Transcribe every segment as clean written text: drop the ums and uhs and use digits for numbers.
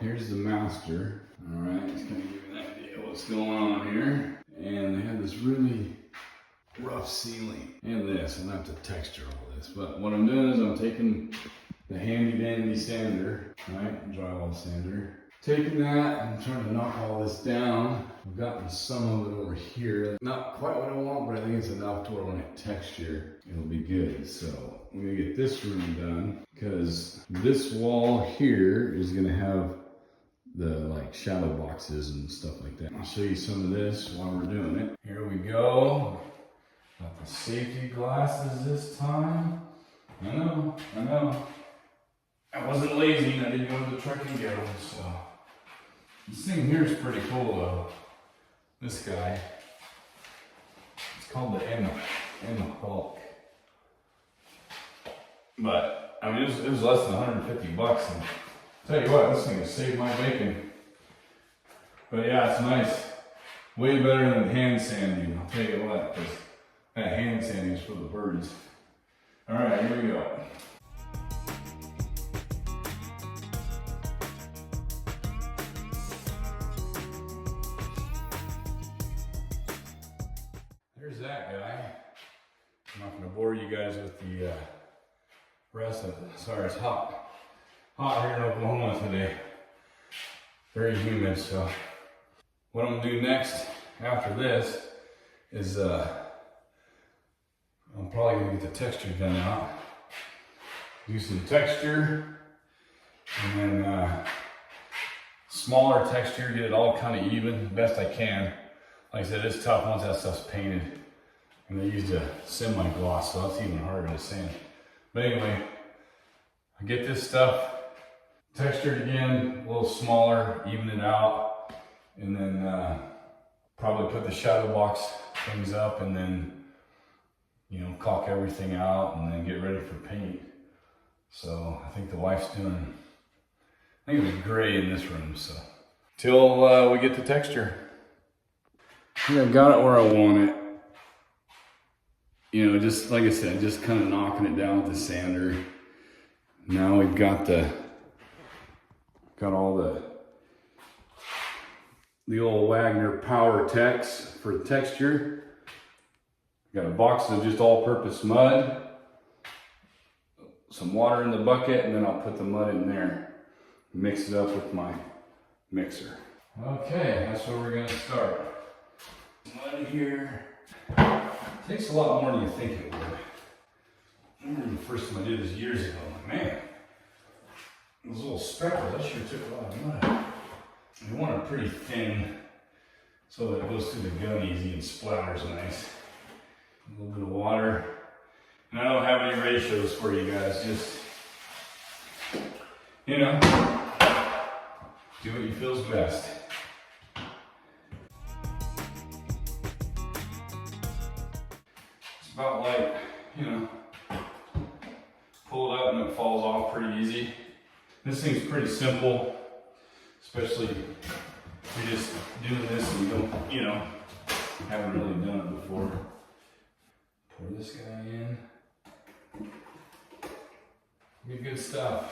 Here's the master. All right, just kind of give you an idea of what's going on here. And they have this really rough ceiling. And this, I'm gonna have to texture all this. But what I'm doing is I'm taking the handy dandy sander, right? Drywall sander. Taking that, I'm trying to knock all this down. I've gotten some of it over here. Not quite what I want, but I think it's enough to where when I texture, it'll be good. So I'm gonna get this room done because this wall here is gonna have the like shadow boxes and stuff like that. I'll show you some of this while we're doing it. Here we go. Got the safety glasses this time. I know. I wasn't lazy and I didn't go to the truck and get them, so. This thing here is pretty cool though. This guy. It's called the Emma Hulk. But, I mean, it was less than 150 bucks. And tell you what, this thing has saved my bacon. But yeah, it's nice. Way better than hand sanding, I'll tell you what, because that hand sanding is for the birds. All right, here we go. There's that guy. I'm not going to bore you guys with the rest of it. Sorry, it's hot. Hot here in Oklahoma today. Very humid, so. What I'm going to do next after this is I'm probably going to get the texture done out. Do some texture and then smaller texture, get it all kind of even the best I can. Like I said, it's tough once that stuff's painted. And they used a semi-gloss, so that's even harder to sand. But anyway, I get this stuff textured again, a little smaller, even it out, and then probably put the shadow box things up, and then, you know, caulk everything out, and then get ready for paint. So I think the wife's doing, I think it was gray in this room, so. Till we get the texture. Yeah, I got it where I want it. You know, just like I said, just kind of knocking it down with the sander. Now we've got all the old Wagner Power Tex for the texture. Got a box of just all-purpose mud, some water in the bucket, and then I'll put the mud in there. Mix it up with my mixer. Okay, that's where we're gonna start. Mud here. Takes a lot more than you think it would. I remember the first time I did this years ago. I'm like, man, those little speckles, that sure took a lot of mud. You want it pretty thin so that it goes through the gun easy and splatters nice. A little bit of water. And I don't have any ratios for you guys, just, you know, do what you feel's best. About like, you know, pull it up and it falls off pretty easy. This thing's pretty simple, especially if you're just doing this and you don't, you know, haven't really done it before. Pour this guy in. Good stuff.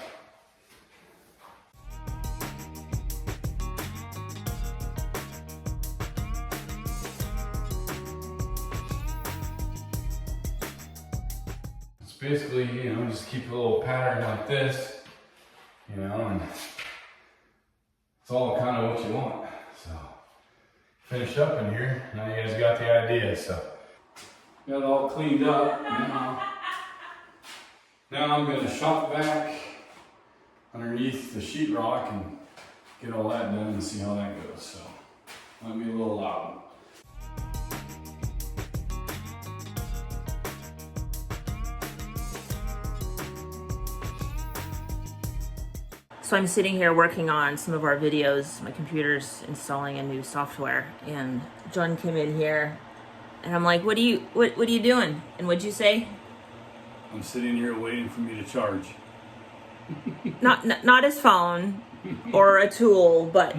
Basically, you know, just keep a little pattern like this, you know, and it's all kind of what you want. So, finish up in here. Now you guys got the idea, so. Got it all cleaned up. Now I'm going to shop back underneath the sheetrock and get all that done and see how that goes. So, might be a little loud. So I'm sitting here working on some of our videos. My computer's installing a new software, and John came in here, and I'm like, "What are you doing?" And what'd you say? I'm sitting here waiting for me to charge. Not his phone or a tool, but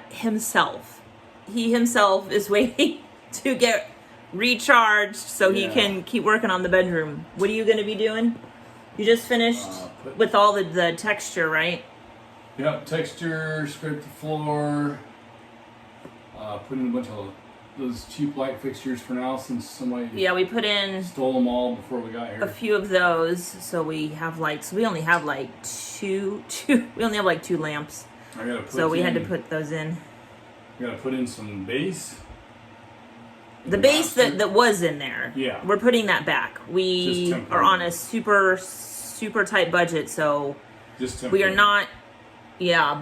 himself. He himself is waiting to get recharged so he can keep working on the bedroom. What are you going to be doing? You just finished with all the texture, right? Yep, texture, scrape the floor. Put in a bunch of those cheap light fixtures for now since somebody we put in stole them all before we got here. a few of those, so we have lights. We only have like two. We only have like 2 lamps. So we had to put those in. We gotta put in some base. The base that was in there. Yeah. We're putting that back. We are on a super tight budget, so we are not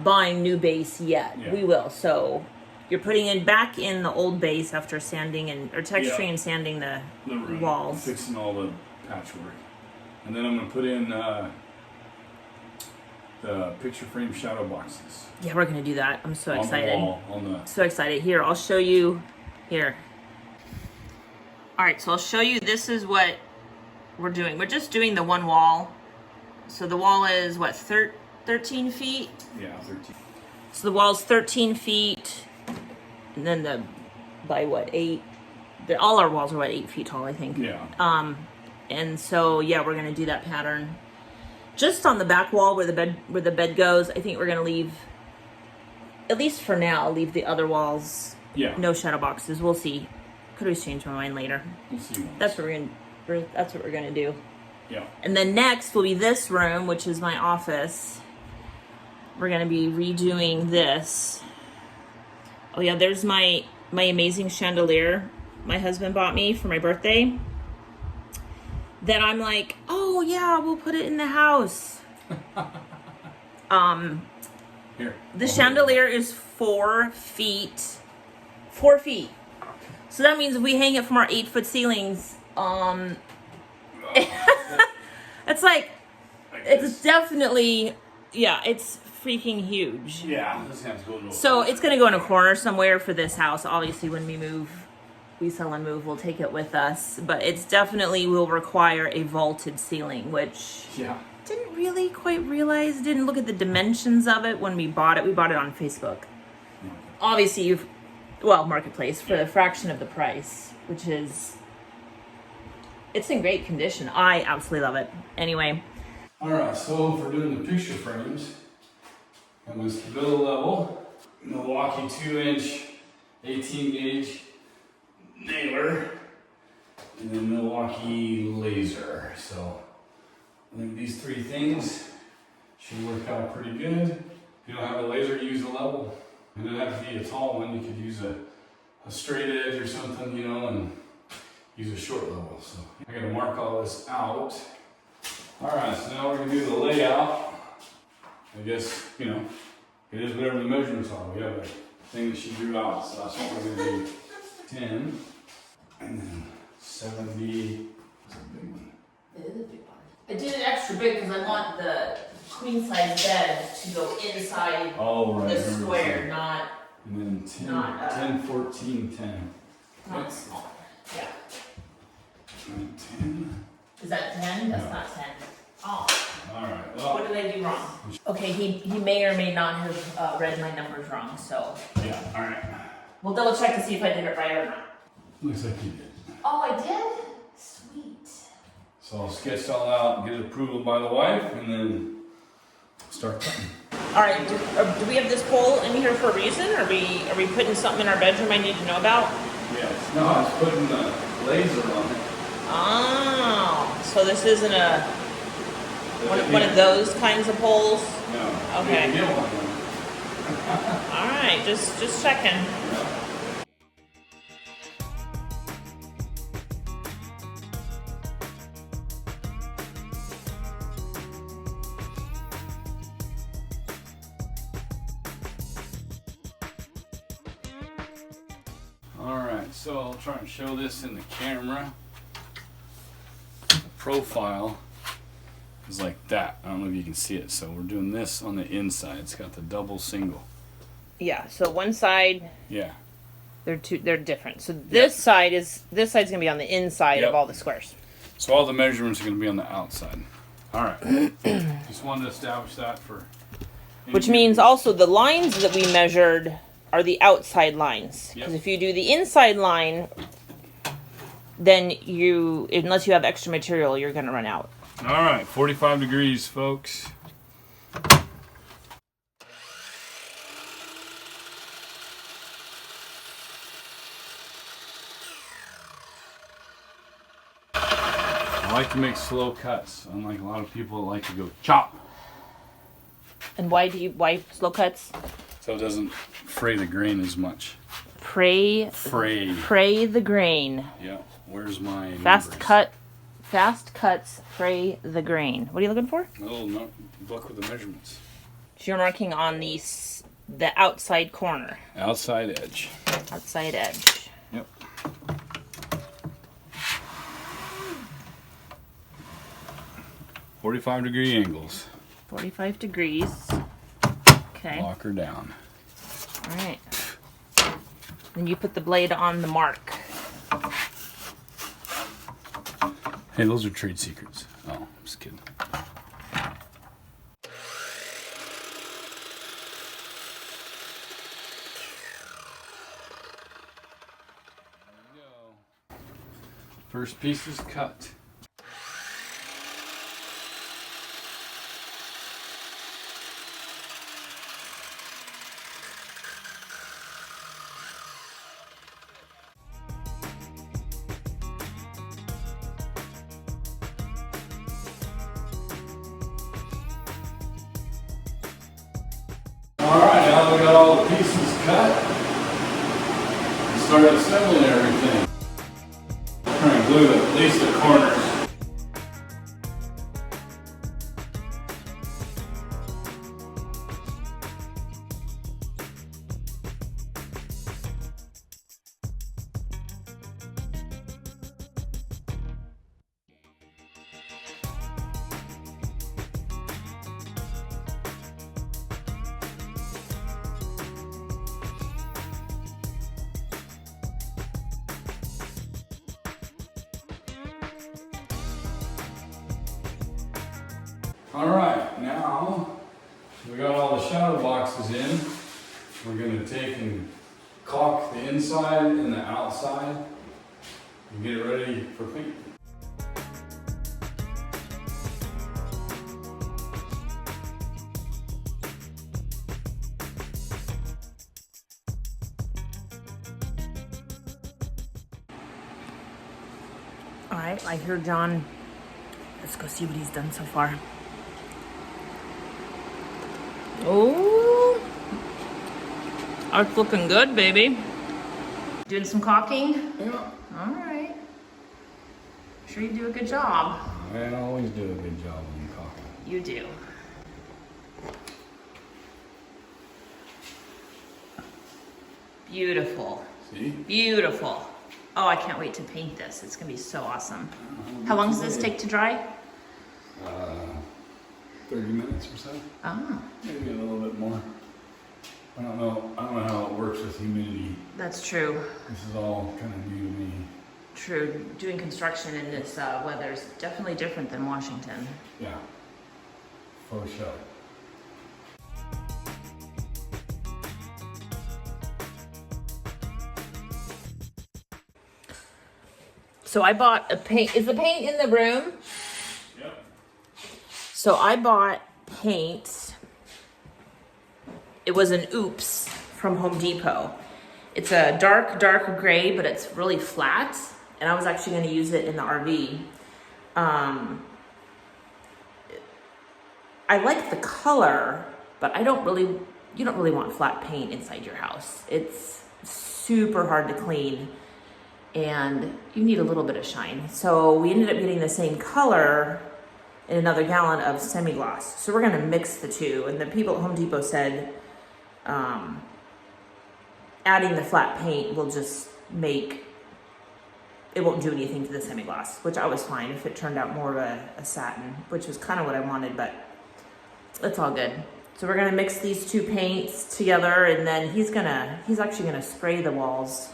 buying new base yet. Yeah. We will. So you're putting in back in the old base after sanding or texturing and sanding the room, walls. Fixing all the patchwork. And then I'm gonna put in the picture frame shadow boxes. Yeah, we're gonna do that. I'm so excited. On the So excited. Here, I'll show you. Here. All right, so I'll show you. This is what we're doing. We're just doing the one wall. So the wall is what, 13 feet? Yeah, 13. So the wall's 13 feet, and then by what, 8? All our walls are what, 8 feet tall, I think. Yeah. And so we're gonna do that pattern. Just on the back wall where the bed goes, I think we're gonna leave, at least for now, leave the other walls. Yeah. No shadow boxes. We'll see. Could always change my mind later. We'll see. That's what we're gonna do. Yeah. And then next will be this room, which is my office. We're gonna be redoing this. Oh yeah, there's my amazing chandelier my husband bought me for my birthday. That I'm like, oh yeah, we'll put it in the house. Here. The chandelier is 4 feet. 4 feet. So that means if we hang it from our 8-foot ceilings, it's like, it's definitely, it's freaking huge. Yeah. This has to go So it's going to go in a corner somewhere for this house. Obviously, when we sell and move, we'll take it with us. But it's definitely will require a vaulted ceiling, which didn't really quite realize, didn't look at the dimensions of it when we bought it. We bought it on Facebook. Obviously, Marketplace for a fraction of the price, which is, it's in great condition. I absolutely love it. Anyway. All right, so for doing the picture frames, I'm going to build a level, Milwaukee 2-inch 18-gauge nailer, and then Milwaukee laser. So I think these 3 things should work out pretty good. If you don't have a laser, use a level. It doesn't have to be a tall one. You could use a straight edge or something, and use a short level. So I got to mark all this out. All right, so now we're going to do the layout. I guess, it is whatever the measurements are. We have a thing that she drew out, so that's what we're going to do. 10, and then 70. That's a big one. It is a big one. I did it extra big because I want the queen size bed to go inside the square, not. And then 10, 10, 14, 10. Not small. Yeah. And 10. Is that 10? That's not 10. Oh. All right. Well, what did I do wrong? Okay, he may or may not have read my numbers wrong, so. Yeah, all right. We'll double check to see if I did it right or not. Looks like you did. Oh, I did? Sweet. So I'll sketch it all out, get it approval by the wife, and then start cutting. All right, do we have this pole in here for a reason? Are we putting something in our bedroom I need to know about? Yes. No, I was putting the laser on it. Oh, so this isn't one of those kinds of poles? No. Okay. Get one. All right, just checking. Yeah. Alright, so I'll try and show this in the camera. The profile is like that. I don't know if you can see it. So we're doing this on the inside. It's got the double single. Yeah, so one side, Yeah. they're different. So this side's gonna be on the inside of all the squares. So all the measurements are going to be on the outside. Alright. Just wanted to establish that for... Which means also the lines that we measured are the outside lines. Because Yep. if you do the inside line, then unless you have extra material, you're gonna run out. Alright, 45 degrees, folks. like to make slow cuts, unlike a lot of people that like to go chop. And why slow cuts? So it doesn't fray the grain as much. Fray the grain. Yeah. Where's my Fast numbers? cuts fray the grain. What are you looking for? A little book with the measurements. So you're marking on the outside corner. Outside edge. Outside edge. Yep. .45-degree angles. 45 degrees. Okay. Lock her down. All right. Then you put the blade on the mark. Hey, those are trade secrets. Oh, I'm just kidding. There we go. First piece is cut. Alright, now we got all the pieces cut. Let's start assembling everything. I'm trying to glue at least the corners. Alright, now we got all the shadow boxes in. We're going to take and caulk the inside and the outside and get it ready for paint. All right, I hear John. Let's go see what he's done so far. Oh, it's looking good, baby. Doing some caulking? Yeah. All right. Sure you do a good job. I always do a good job on caulking. You do. Beautiful. See? Beautiful. Oh, I can't wait to paint this. It's gonna be so awesome. How long does this take to dry? 30 minutes or so. Oh, Maybe a little bit more. I don't know how it works with humidity. that's true. This is all kind of new to me. True. Doing construction in this weather is definitely different than Washington. Yeah. For sure. So I bought a paint. Is the paint in the room? Yep. So I bought paint. It was an Oops from Home Depot. It's a dark gray, but it's really flat. And I was actually going to use it in the RV. I like the color, but you don't really want flat paint inside your house. It's super hard to clean and you need a little bit of shine. So we ended up getting the same color in another gallon of semi-gloss. So we're gonna mix the two. And the people at Home Depot said adding the flat paint will just it won't do anything to the semi-gloss, which I was fine if it turned out more of a satin, which was kind of what I wanted, but it's all good. So we're gonna mix these two paints together, and then he's actually gonna spray the walls.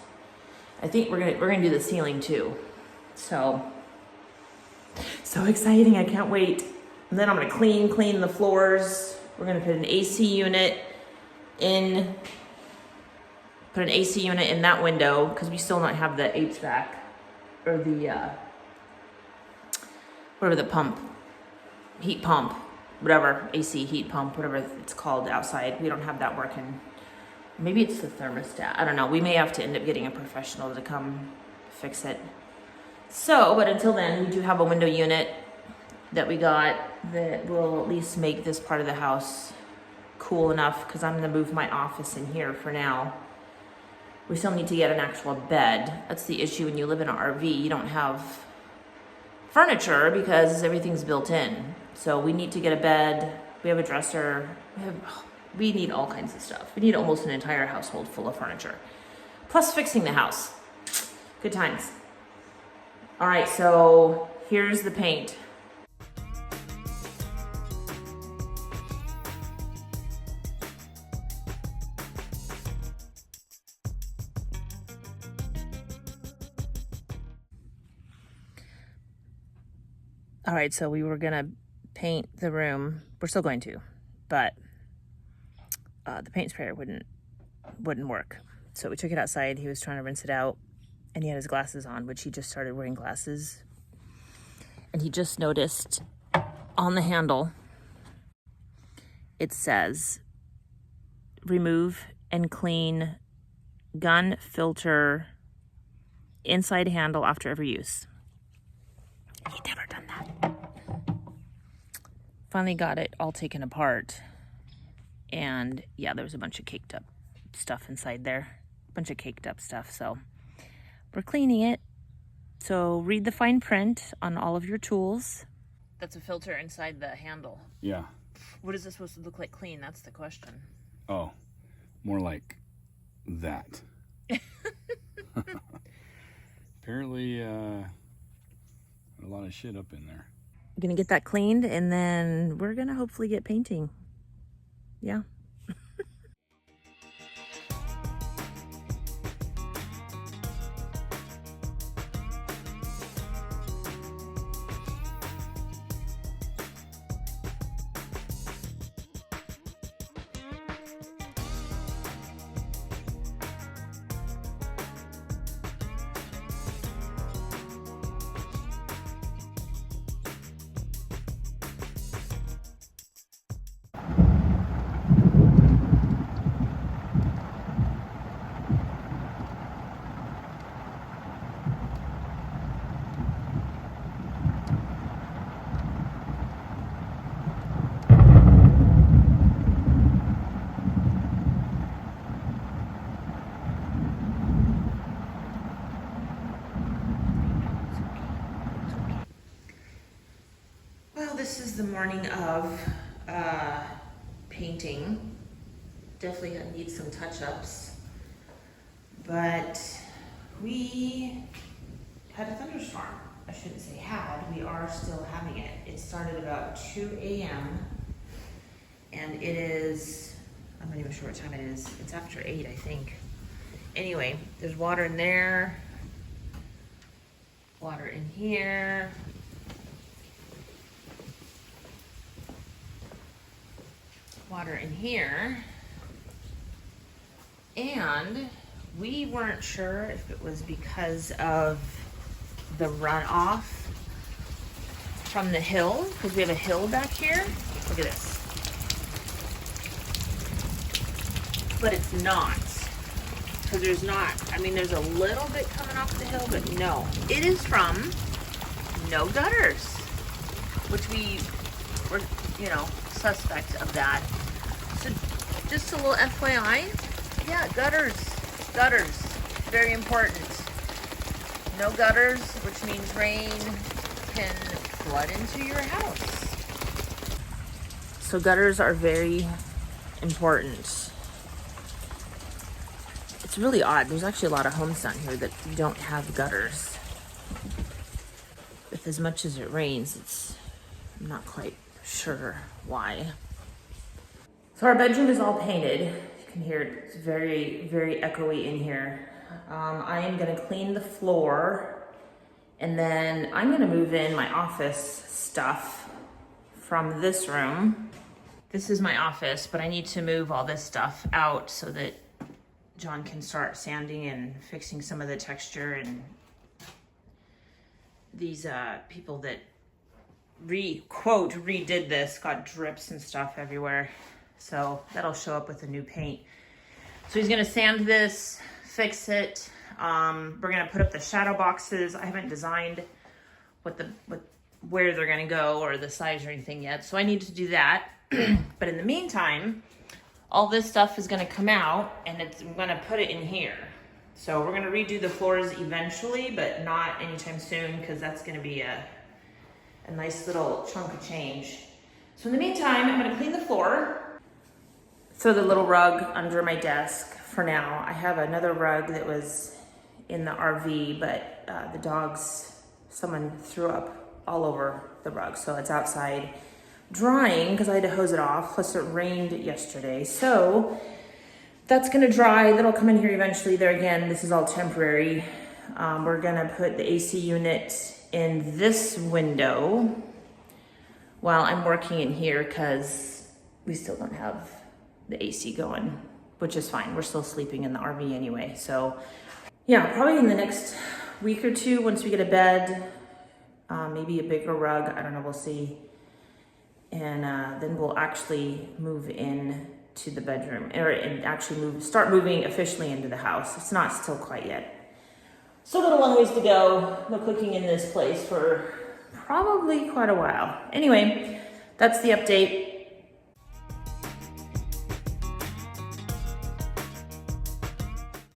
I think we're gonna do the ceiling too. So exciting, I can't wait. And then I'm gonna clean the floors. We're gonna put an AC unit in that window, because we still don't have the HVAC or the whatever the pump, heat pump, whatever, AC heat pump, whatever it's called outside. We don't have that working. Maybe it's the thermostat. I don't know. We may have to end up getting a professional to come fix it. So, but until then, we do have a window unit that we got that will at least make this part of the house cool enough, because I'm gonna move my office in here for now. We still need to get an actual bed. That's the issue when you live in an RV. You don't have furniture because everything's built in. So we need to get a bed. We have a dresser. We need all kinds of stuff. We need almost an entire household full of furniture. Plus fixing the house. Good times. All right, so here's the paint. All right, so we were gonna paint the room. We're still going to, but the paint sprayer wouldn't work. So we took it outside. He was trying to rinse it out, and he had his glasses on, which he just started wearing glasses. And he just noticed on the handle, it says, remove and clean gun filter inside handle after every use. He'd never done that. Finally got it all taken apart. And yeah, there was a bunch of caked up stuff inside there. A bunch of caked up stuff. So we're cleaning it. So read the fine print on all of your tools. That's a filter inside the handle. Yeah. What is this supposed to look like clean? That's the question. Oh, more like that. Apparently, a lot of shit up in there. I'm gonna get that cleaned, and then we're gonna hopefully get painting. Yeah. Well, this is the morning of painting. Definitely gonna need some touch-ups, but we had a thunderstorm. I shouldn't say had, we are still having it. It started about 2 a.m. and it is, I'm not even sure what time it is. It's after 8, I think. Anyway, there's water in there, water in here. Water in here, and we weren't sure if it was because of the runoff from the hill, because we have a hill back here. Look at this. But it's not, because there's not, I mean, there's a little bit coming off the hill, but no. It is from no gutters, which we were, you know, suspect of that. So just a little FYI, yeah, gutters, very important. No gutters, which means rain can flood into your house. So gutters are very important. It's really odd. There's actually a lot of homes down here that don't have gutters. With as much as it rains, I'm not quite sure why. So our bedroom is all painted. You can hear it's very, very echoey in here. I am gonna clean the floor, and then I'm gonna move in my office stuff from this room. This is my office, but I need to move all this stuff out so that John can start sanding and fixing some of the texture, and these people that redid this got drips and stuff everywhere. So that'll show up with the new paint. So he's gonna sand this, fix it. We're gonna put up the shadow boxes. I haven't designed where they're gonna go or the size or anything yet, so I need to do that. But in the meantime, all this stuff is gonna come out and I'm gonna put it in here. So we're gonna redo the floors eventually, but not anytime soon, because that's gonna be a nice little chunk of change. So in the meantime, I'm gonna clean the floor. Throw the little rug under my desk for now. I have another rug that was in the RV, but the dogs, someone threw up all over the rug. So it's outside drying because I had to hose it off. Plus it rained yesterday. So that's gonna dry. That'll come in here eventually. There again, this is all temporary. We're gonna put the AC unit in this window while I'm working in here because we still don't have the AC going, which is fine. We're still sleeping in the RV anyway. So yeah, probably in the next week or two, once we get a bed, maybe a bigger rug, I don't know, we'll see. And then we'll actually move in to the bedroom, and actually start moving officially into the house. It's not still quite yet. Still got a long ways to go. No cooking in this place for probably quite a while. Anyway, that's the update.